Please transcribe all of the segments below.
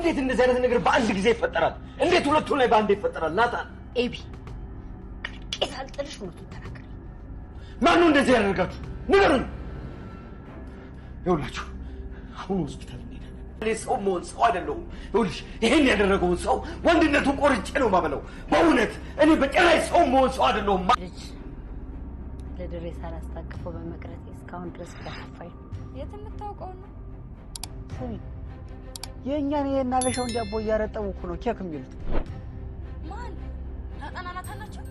እንዴት እንደዚህ አይነት ነገር በአንድ ጊዜ ይፈጠራል? እንዴት ሁለቱ ላይ በአንድ ይፈጠራል? ናታን ኤቢ ቄታል ጥልሽ ነው ተናገር። ማን ነው እንደዚህ ያደርጋችሁ? ንገሩኝ። ይኸውላችሁ አሁን ሆስፒታል እንሄዳለን። እኔ ሰው መሆን ሰው አይደለሁም። ይኸውልሽ ይሄን ያደረገውን ሰው ወንድነቱን ቆርጬ ነው ማበለው። በእውነት እኔ በጭራሽ ሰው መሆን ሰው አይደለሁም። ልጅ ለድሬ ሳላስታቅፈው በመቅረቴ እስካሁን ድረስ ከፋይ የት የምታውቀው ነው? ስሚ የእኛን የናበሻውን ዳቦ እያረጠቡ እኮ ነው ኬክ የሚሉት። ማን ናጣናናታ ናቸው?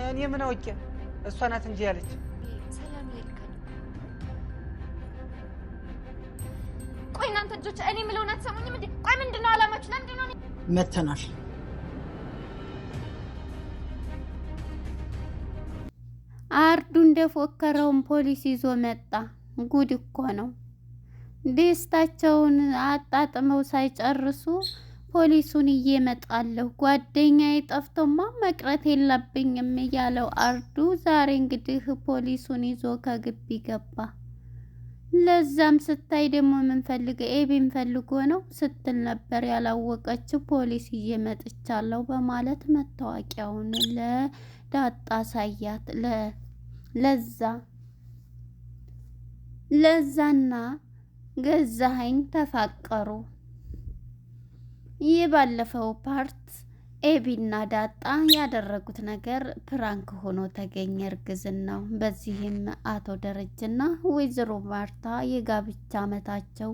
እኔ ምን አውቄ? እሷ ናት እንጂ ያለች። ሰላም ይልካል። ቆይ እናንተ ልጆች እኔ የምለውን አትሰሙኝም እንዴ? ቆይ ምንድነው አላማችሁ? ለምንድን ነው መተናል? አርዱ እንደፎከረውን ፖሊስ ይዞ መጣ። ጉድ እኮ ነው። ደስታቸውን አጣጥመው ሳይጨርሱ ፖሊሱን እየመጣለሁ ጓደኛዬ ጠፍቶማ መቅረት የለብኝም እያለው አርዱ ዛሬ እንግዲህ ፖሊሱን ይዞ ከግቢ ገባ። ለዛም ስታይ ደግሞ ምን ፈልገ ኤቢን ፈልጎ ነው ስትል ነበር ያላወቀችው። ፖሊስ እየመጥቻለሁ በማለት መታወቂያውን ለዳጣ ሳያት። ለዛና ገዛኸኝ ተፋቀሩ። ይህ ባለፈው ፓርት ኤቢና ዳጣ ያደረጉት ነገር ፕራንክ ሆኖ ተገኘ፣ እርግዝናው። በዚህም አቶ ደረጀና ወይዘሮ ማርታ የጋብቻ ዓመታቸው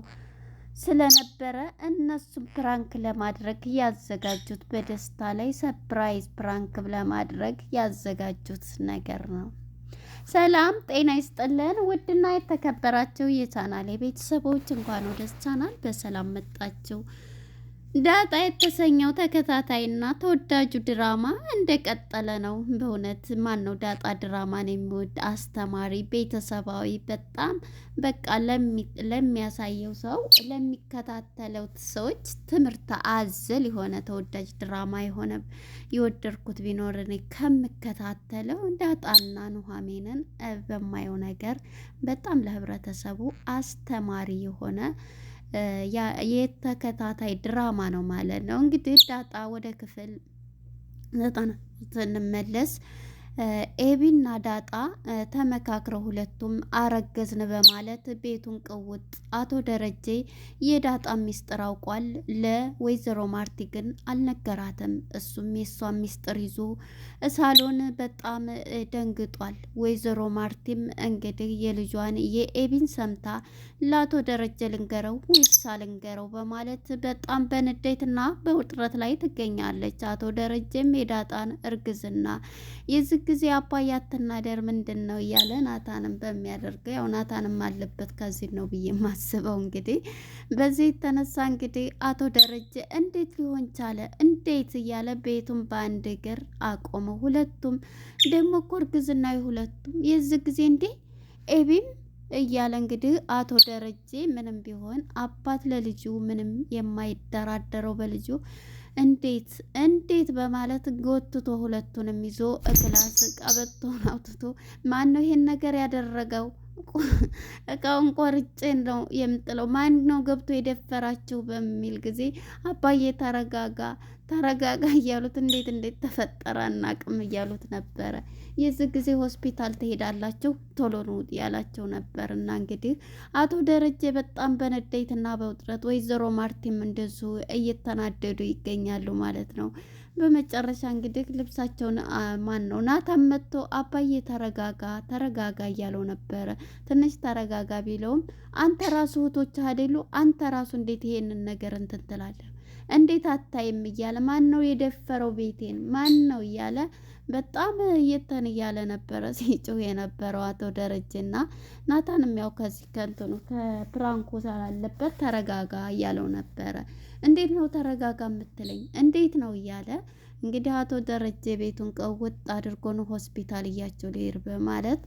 ስለነበረ እነሱም ፕራንክ ለማድረግ ያዘጋጁት በደስታ ላይ ሰርፕራይዝ ፕራንክ ለማድረግ ያዘጋጁት ነገር ነው። ሰላም ጤና ይስጥልን ውድና የተከበራችሁ የቻናሌ ቤተሰቦች እንኳን ወደ ቻናል በሰላም መጣችሁ። ዳጣ የተሰኘው ተከታታይና ተወዳጁ ድራማ እንደቀጠለ ነው። በእውነት ማን ነው ዳጣ ድራማን የሚወድ? አስተማሪ፣ ቤተሰባዊ፣ በጣም በቃ ለሚያሳየው ሰው ለሚከታተለው ሰዎች ትምህርት አዘል የሆነ ተወዳጅ ድራማ የሆነ የወደድኩት ቢኖር እኔ ከምከታተለው ዳጣና ኑሐሚንን በማየው ነገር በጣም ለህብረተሰቡ አስተማሪ የሆነ የተከታታይ ድራማ ነው ማለት ነው። እንግዲህ ዳጣ ወደ ክፍል 90 ስንመለስ ኤቢና ዳጣ ተመካክረው ሁለቱም አረገዝን በማለት ቤቱን ቅውጥ። አቶ ደረጀ የዳጣ ሚስጥር አውቋል። ለወይዘሮ ማርቲ ግን አልነገራትም። እሱም የሷን ሚስጥር ይዞ ሳሎን በጣም ደንግጧል። ወይዘሮ ማርቲም እንግዲህ የልጇን የኤቢን ሰምታ ለአቶ ደረጀ ልንገረው ወይስ አልንገረው በማለት በጣም በንዴትና በውጥረት ላይ ትገኛለች። አቶ ደረጀም የዳጣን እርግዝና የዚህ ጊዜ አባዬ አትናደር ምንድን ነው እያለ ናታንም በሚያደርገው ያው ናታንም አለበት ከዚህ ነው ብዬ ማስበው። እንግዲህ በዚህ የተነሳ እንግዲህ አቶ ደረጀ እንዴት ሊሆን ቻለ እንዴት እያለ ቤቱን በአንድ እግር አቆመው። ሁለቱም ደግሞ እኮ እርግዝና ሁለቱም የዚህ ጊዜ እንዴ ኤቢም እያለ እንግዲህ አቶ ደረጀ ምንም ቢሆን አባት ለልጁ ምንም የማይደራደረው በልጁ እንዴት በማለት ጎትቶ ሁለቱንም ይዞ ክላስ ቀበቶን አውጥቶ ማን ነው ይሄን ነገር ያደረገው? እቃውን ቆርጬ ነው የምጥለው። ማን ነው ገብቶ የደፈራችሁ? በሚል ጊዜ አባዬ ተረጋጋ እያሉት እንዴት ተፈጠረ አናቅም እያሉት ነበረ። የዚህ ጊዜ ሆስፒታል ትሄዳላችሁ ቶሎ ነው ያላቸው ነበር። እና እንግዲህ አቶ ደረጀ በጣም በንዴትና በውጥረት ወይዘሮ ማርቲም እንደዚሁ እየተናደዱ ይገኛሉ ማለት ነው። በመጨረሻ እንግዲህ ልብሳቸውን ማን ነው ናታን መጥቶ አባዬ ተረጋጋ እያለው ነበረ። ትንሽ ተረጋጋ ቢለውም አንተ ራሱ እህቶች አይደሉ አንተ ራሱ እንዴት ይሄንን ነገር እንትን ትላለህ? እንዴት አታይም እያለ ማን ነው የደፈረው ቤቴን ማን ነው እያለ በጣም እያለ ነበረ ሲጮህ የነበረው አቶ ደረጀና ናታንም ያው ከዚህ ከእንትኑ ከፕራንኩ ስላለበት ተረጋጋ እያለው ነበረ። እንዴት ነው ተረጋጋ የምትለኝ እንዴት ነው እያለ እንግዲህ አቶ ደረጀ ቤቱን ቀውጥ አድርጎ ነው ሆስፒታል እያቸው ሊሄድ በማለት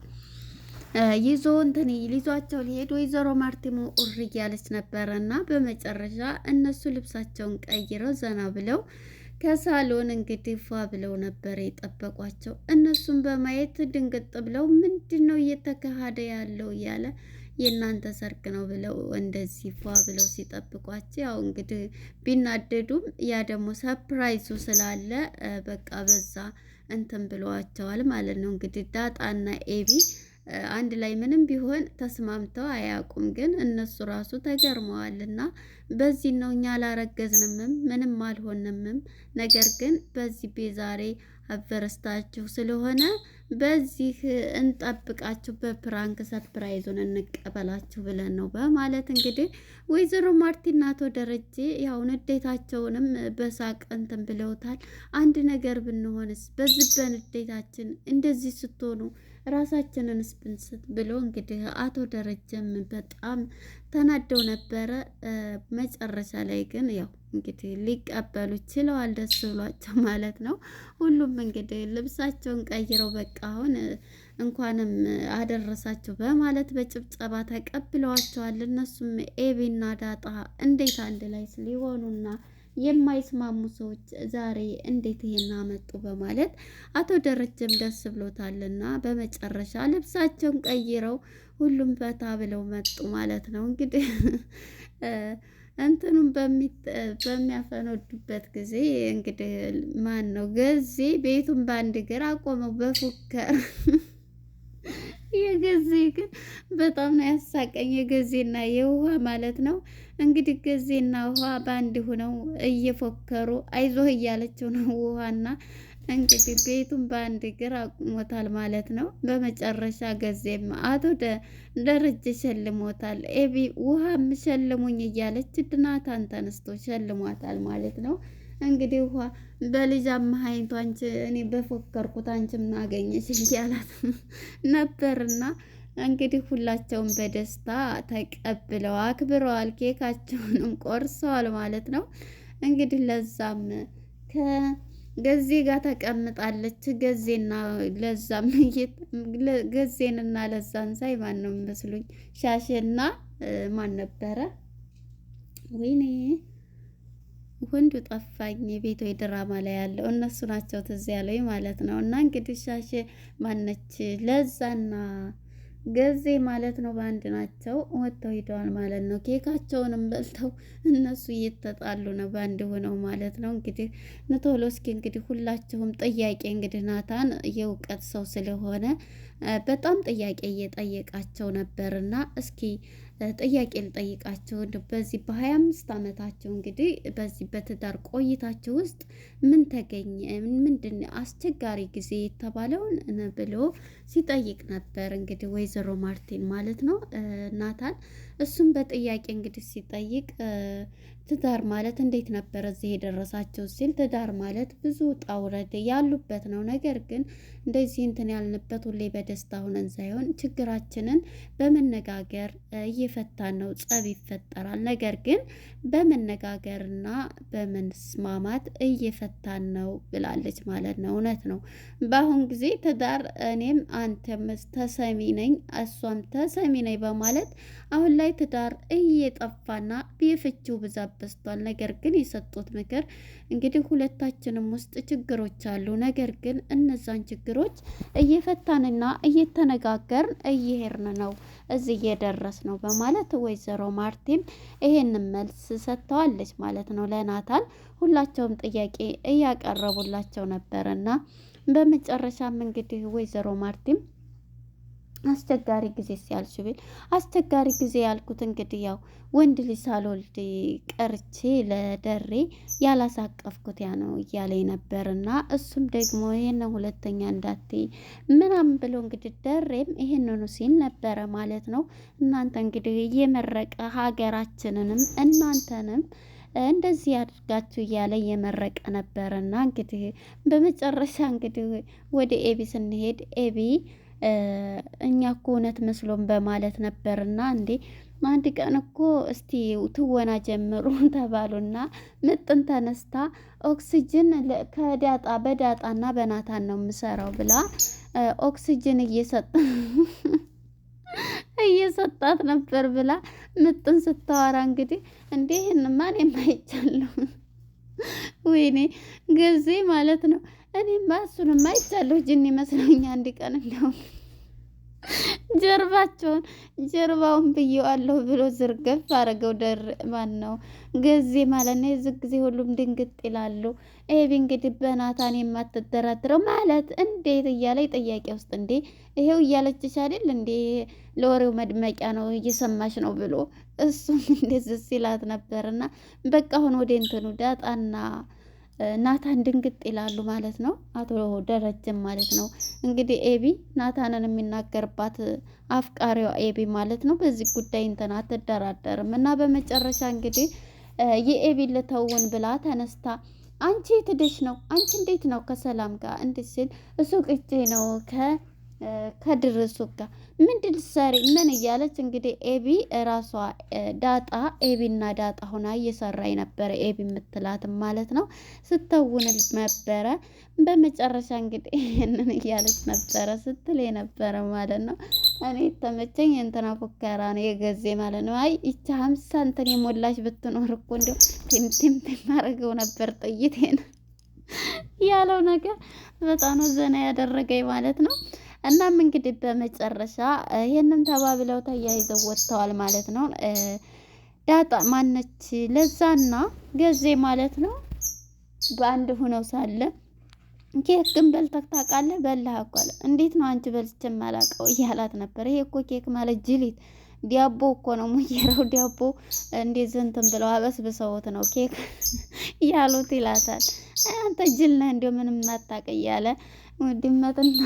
ይዟቸው ሊሄድ ወይዘሮ ማርቲሞ ኡር እያለች ነበረና በመጨረሻ እነሱ ልብሳቸውን ቀይረው ዘና ብለው ከሳሎን እንግዲህ ፏ ብለው ነበር የጠበቋቸው። እነሱም በማየት ድንግጥ ብለው ምንድነው እየተካሄደ ያለው እያለ የእናንተ ሰርግ ነው ብለው እንደዚህ ፏ ብለው ሲጠብቋቸው ያው እንግዲህ ቢናደዱም ያ ደግሞ ሰርፕራይዙ ስላለ በቃ በዛ እንትን ብለዋቸዋል ማለት ነው። እንግዲህ ዳጣና ኤቢ አንድ ላይ ምንም ቢሆን ተስማምተው አያውቁም። ግን እነሱ ራሱ ተገርመዋልና በዚህ ነው እኛ አላረገዝንምም ምንም አልሆንምም፣ ነገር ግን በዚህ ቤዛሬ አበረስታችሁ ስለሆነ በዚህ እንጠብቃችሁ በፕራንክ ሰርፕራይዙን እንቀበላችሁ ብለን ነው በማለት እንግዲህ ወይዘሮ ማርቲና አቶ ደረጀ ያው ንዴታቸውንም በሳቅ እንትን ብለውታል። አንድ ነገር ብንሆንስ በዚህ በንዴታችን እንደዚህ ስትሆኑ ራሳችንን ስብንስት ብሎ እንግዲህ አቶ ደረጀም በጣም ተናደው ነበረ። መጨረሻ ላይ ግን ያው እንግዲህ ሊቀበሉ ችለዋል፣ ደስ ብሏቸው ማለት ነው። ሁሉም እንግዲህ ልብሳቸውን ቀይረው በቃ አሁን እንኳንም አደረሳችሁ በማለት በጭብጨባ ተቀብለዋቸዋል። እነሱም ኤቢና ዳጣ እንዴት አንድ ላይ ሊሆኑና የማይስማሙ ሰዎች ዛሬ እንዴት ይሄን አመጡ በማለት አቶ ደረጀም ደስ ብሎታልና በመጨረሻ ልብሳቸውን ቀይረው ሁሉም ፈታ ብለው መጡ ማለት ነው። እንግዲህ እንትኑም በሚያፈነዱበት ጊዜ እንግዲህ ማን ነው ገዜ ቤቱን በአንድ እግር አቆመው በፉከር የገዜ ግን በጣም ነው ያሳቀኝ። የገዜና የውሃ ማለት ነው እንግዲህ ገዜና ውሃ በአንድ ሆነው እየፎከሩ አይዞህ እያለችው ነው ውሃና እንግዲህ ቤቱን በአንድ እግር አቁሞታል ማለት ነው። በመጨረሻ ገዜም አቶ ደረጀ ሸልሞታል። ኤቢ ውሃም ሸልሙኝ እያለች ድናታን ተነስቶ ሸልሟታል ማለት ነው። እንግዲህ ውሃ በልጅ አማሃይቱ አንቺ እኔ በፎከርኩት አንቺ ምን አገኘሽ እያላት ነበርና እንግዲህ ሁላቸውም በደስታ ተቀብለው አክብረዋል። ኬካቸውንም ቆርሰዋል ማለት ነው። እንግዲህ ለዛም ከገዜ ጋር ተቀምጣለች። ገዜና ለዛም ገዜንና ለዛን ሳይ ማን ነው መስሉኝ ሻሽና ማን ነበረ ወይኔ ወንዱ ጠፋኝ። ቤቱ የድራማ ላይ ያለው እነሱ ናቸው ትዝ ያለኝ ማለት ነው። እና እንግዲህ ሻሽ ማነች ለዛና ገዜ ማለት ነው በአንድ ናቸው ወጥተው ሂደዋል ማለት ነው። ኬካቸውንም በልተው እነሱ እየተጣሉ ነው በአንድ ሆነው ማለት ነው። እንግዲህ ቶሎ እስኪ እንግዲህ ሁላችሁም ጥያቄ እንግዲህ ናታን የእውቀት ሰው ስለሆነ በጣም ጥያቄ እየጠየቃቸው ነበርና እስኪ ጥያቄ ልጠይቃቸው በዚህ በ25 ዓመታቸው እንግዲህ በዚህ በትዳር ቆይታቸው ውስጥ ምን ተገኘ ምንድን አስቸጋሪ ጊዜ የተባለውን ብሎ ሲጠይቅ ነበር እንግዲህ ወይዘሮ ማርቲን ማለት ነው ናታን። እሱም በጥያቄ እንግዲህ ሲጠይቅ ትዳር ማለት እንዴት ነበር እዚህ የደረሳቸው ሲል ትዳር ማለት ብዙ ውጣ ውረድ ያሉበት ነው። ነገር ግን እንደዚህ እንትን ያልንበት ሁሌ በደስታ ሆነን ሳይሆን ችግራችንን በመነጋገር እየፈታን ነው። ጸብ ይፈጠራል፣ ነገር ግን በመነጋገርና በመስማማት እየፈታን ነው ብላለች ማለት ነው። እውነት ነው። በአሁን ጊዜ ትዳር እኔም አንተም ተሰሚ ነኝ እሷም ተሰሚ ነኝ በማለት አሁን ላይ ትዳር እየጠፋና የፍቺው ብዛት በዝቷል። ነገር ግን የሰጡት ምክር እንግዲህ ሁለታችንም ውስጥ ችግሮች አሉ፣ ነገር ግን እነዛን ችግሮች እየፈታንና እየተነጋገርን እየሄድን ነው እዚህ እየደረስ ነው በማለት ወይዘሮ ማርቲም ይሄንን መልስ ሰጥተዋለች ማለት ነው ለናታን። ሁላቸውም ጥያቄ እያቀረቡላቸው ነበርና በመጨረሻም እንግዲህ ወይዘሮ ማርቲም አስቸጋሪ ጊዜ ሲያልሽ ቢል አስቸጋሪ ጊዜ ያልኩት እንግዲህ ያው ወንድ ልጅ ሳልወልድ ቀርቼ ለደሬ ያላሳቀፍኩት ያ ነው እያለኝ ነበርና እሱም ደግሞ ይሄን ሁለተኛ እንዳትይ ምናምን ብሎ እንግዲህ ደሬም ይሄንኑ ሲል ነበረ ማለት ነው። እናንተ እንግዲህ እየመረቀ ሀገራችንንም እናንተንም እንደዚህ ያድርጋችሁ እያለ እየመረቀ ነበርና እንግዲህ በመጨረሻ እንግዲህ ወደ ኤቢ ስንሄድ ኤቢ እኛ እኮ እውነት መስሎን በማለት ነበርና እንዴ አንድ ቀን እኮ እስቲ ትወና ጀምሩ ተባሉና ምጥን ተነስታ ኦክሲጅን ከዳጣ በዳጣና በናታን ነው የምሰራው ብላ ኦክሲጅን እየሰጣት ነበር ብላ ምጥን ስታወራ እንግዲህ እንዴ ማን የማይቻለው ወይኔ ገዜ ማለት ነው። እኔማ እሱንማ አይቻለሁ ጅን ይመስለኛል አንድ ቀን እንደው ጀርባውን ብየዋለሁ ብሎ ዝርገፍ አረገው። ማን ነው ገዜ ማለት ነው። የዚህ ጊዜ ሁሉም ድንግጥ ይላሉ። ኤቢ እንግዲህ በናታን የማትደራድረው ማለት እንዴት እያለ ጥያቄ ውስጥ እንዴ ይሄው እያለችሽ አይደል እንዴ ለወሬው መድመቂያ ነው እየሰማሽ ነው ብሎ እሱም እንደዚህ ሲላት ነበርና በቃ አሁን ወደ እንትኑ ዳጣና ናታን ድንግጥ ይላሉ ማለት ነው። አቶ ደረጀም ማለት ነው እንግዲህ ኤቢ ናታንን የሚናገርባት አፍቃሪዋ ኤቢ ማለት ነው። በዚህ ጉዳይ እንትን አትደራደርም እና በመጨረሻ እንግዲህ የኤቢ ልተውን ብላ ተነስታ አንቺ ትደሽ ነው አንቺ እንዴት ነው ከሰላም ጋር እንዴት ሲል እሱ ቅጬ ነው ከድርሱ ጋር ምንድን ሰሪ ምን እያለች እንግዲህ ኤቢ ራሷ ዳጣ ኤቢና ዳጣ ሆና እየሰራይ ነበረ። ኤቢ የምትላትም ማለት ነው ስተውን ነበረ። በመጨረሻ እንግዲህ ይሄንን እያለች ነበረ ስትል የነበረ ማለት ነው። እኔ ተመቸኝ እንትና ፉከራ ነው የገዜ ማለት ነው። አይ ይቺ 50 እንትን የሞላሽ ብትኖር እኮ እንደው ቲምቲም ማረገው ነበር ጥይቴን ያለው ነገር በጣም ዘና ያደረገኝ ማለት ነው። እናም እንግዲህ በመጨረሻ ይሄንን ተባብለው ተያይዘው ወጥተዋል ማለት ነው። ዳጣ ማነች ለዛና ገዜ ማለት ነው በአንድ ሆነው ሳለ ኬክ ግን በልተህ ታውቃለህ? በላህ እኮ አለ። እንዴት ነው አንቺ በልቼ የማላውቀው እያላት ነበር። ይሄ እኮ ኬክ ማለት ጅሊት ዲያቦ እኮ ነው ሙየራው ዲያቦ እንዴት እንትን ብለው አበስብሰውት ነው ኬክ ያሉት ይላታል። አንተ ጅል ነህ እንደው ምንም ማታውቅ እያለ ድመትና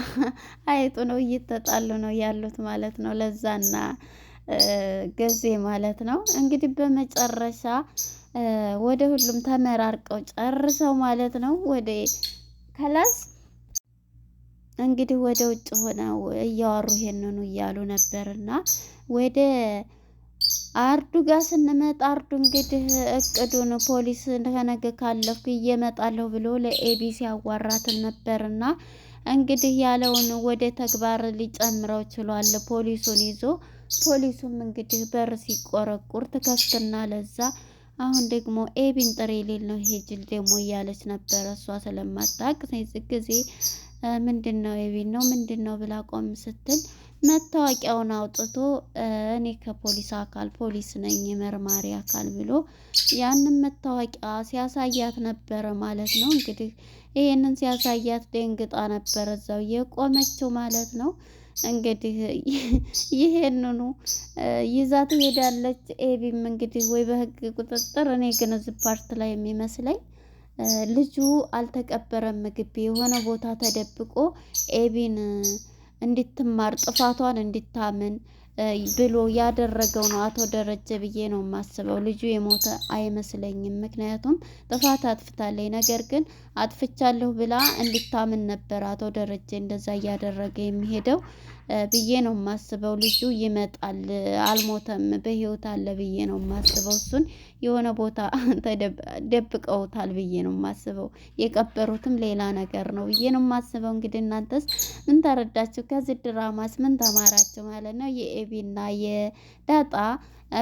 አይጡ ነው እየተጣሉ ነው ያሉት ማለት ነው። ለዛና ገዜ ማለት ነው እንግዲህ በመጨረሻ ወደ ሁሉም ተመራርቀው ጨርሰው ማለት ነው ወደ ከላስ እንግዲህ ወደ ውጭ ሆነው እያወሩ ይሄንኑ እያሉ ነበርና ወደ አርዱ ጋር ስንመጣ አርዱ እንግዲህ እቅዱን ፖሊስ እንደነገ ካለፍኩ እየመጣለሁ ብሎ ለኤቢ ሲያዋራትን ነበርና እንግዲህ ያለውን ወደ ተግባር ሊጨምረው ችሏል። ፖሊሱን ይዞ ፖሊሱም እንግዲህ በር ሲቆረቁር ትከፍትና ለዛ አሁን ደግሞ ኤቢን ጥሬ ሌል ነው ይሄ ጅል ደግሞ እያለች ነበረ እሷ ስለማታውቅ ስለዚህ ጊዜ ምንድነው ኤቢን ነው ምንድነው ብላ ቆም ስትል መታወቂያውን አውጥቶ እኔ ከፖሊስ አካል ፖሊስ ነኝ መርማሪ አካል ብሎ ያንን መታወቂያ ሲያሳያት ነበረ ማለት ነው። እንግዲህ ይሄንን ሲያሳያት ደንግጣ ነበር እዛው የቆመችው ማለት ነው። እንግዲህ ይሄንኑ ይዛት ሄዳለች። ኤቢም እንግዲህ ወይ በህግ ቁጥጥር እኔ ግን እዚህ ፓርት ላይ የሚመስለኝ ልጁ አልተቀበረም ምግብ የሆነ ቦታ ተደብቆ ኤቢን እንድትማር ጥፋቷን እንድታምን ብሎ ያደረገው ነው አቶ ደረጀ ብዬ ነው የማስበው። ልጁ የሞተ አይመስለኝም። ምክንያቱም ጥፋት አጥፍታለች፣ ነገር ግን አጥፍቻለሁ ብላ እንድታምን ነበር አቶ ደረጀ እንደዛ እያደረገ የሚሄደው ብዬ ነው የማስበው። ልጁ ይመጣል፣ አልሞተም፣ በህይወት አለ ብዬ ነው የማስበው። እሱን የሆነ ቦታ ደብቀውታል ብዬ ነው የማስበው። የቀበሩትም ሌላ ነገር ነው ብዬ ነው የማስበው። እንግዲህ እናንተስ ምን ተረዳችሁ? ከዚህ ድራማስ ምን ተማራችሁ ማለት ነው? የኤቢና የዳጣ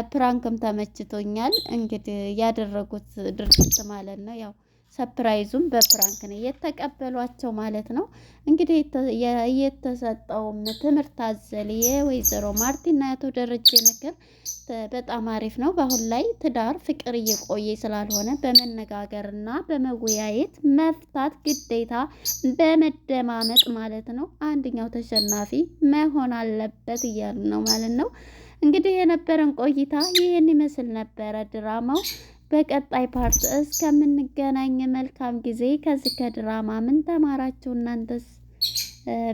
ፕራንክም ተመችቶኛል። እንግዲህ ያደረጉት ድርጊት ማለት ነው ያው ሰፕራይዙም በፕራንክ ነው የተቀበሏቸው ማለት ነው። እንግዲህ የተሰጠውም ትምህርት አዘል የወይዘሮ ማርቲና ያቶ ደረጀ ምክር በጣም አሪፍ ነው። በአሁን ላይ ትዳር ፍቅር እየቆየ ስላልሆነ በመነጋገርና በመወያየት መፍታት ግዴታ በመደማመጥ ማለት ነው። አንደኛው ተሸናፊ መሆን አለበት እያሉ ነው ማለት ነው። እንግዲህ የነበረን ቆይታ ይህን ይመስል ነበረ ድራማው። በቀጣይ ፓርት እስከምንገናኝ መልካም ጊዜ። ከዚህ ከድራማ ምን ተማራችሁ እናንተስ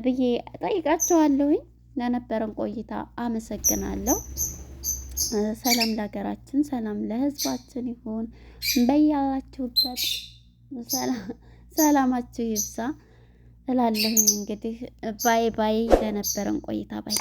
ብዬ ጠይቃችኋለሁኝ። ለነበረን ቆይታ አመሰግናለሁ። ሰላም ለሀገራችን፣ ሰላም ለሕዝባችን ይሁን። በያላችሁበት ሰላማችሁ ይብዛ እላለሁኝ። እንግዲህ ባይ ባይ። ለነበረን ቆይታ ባይ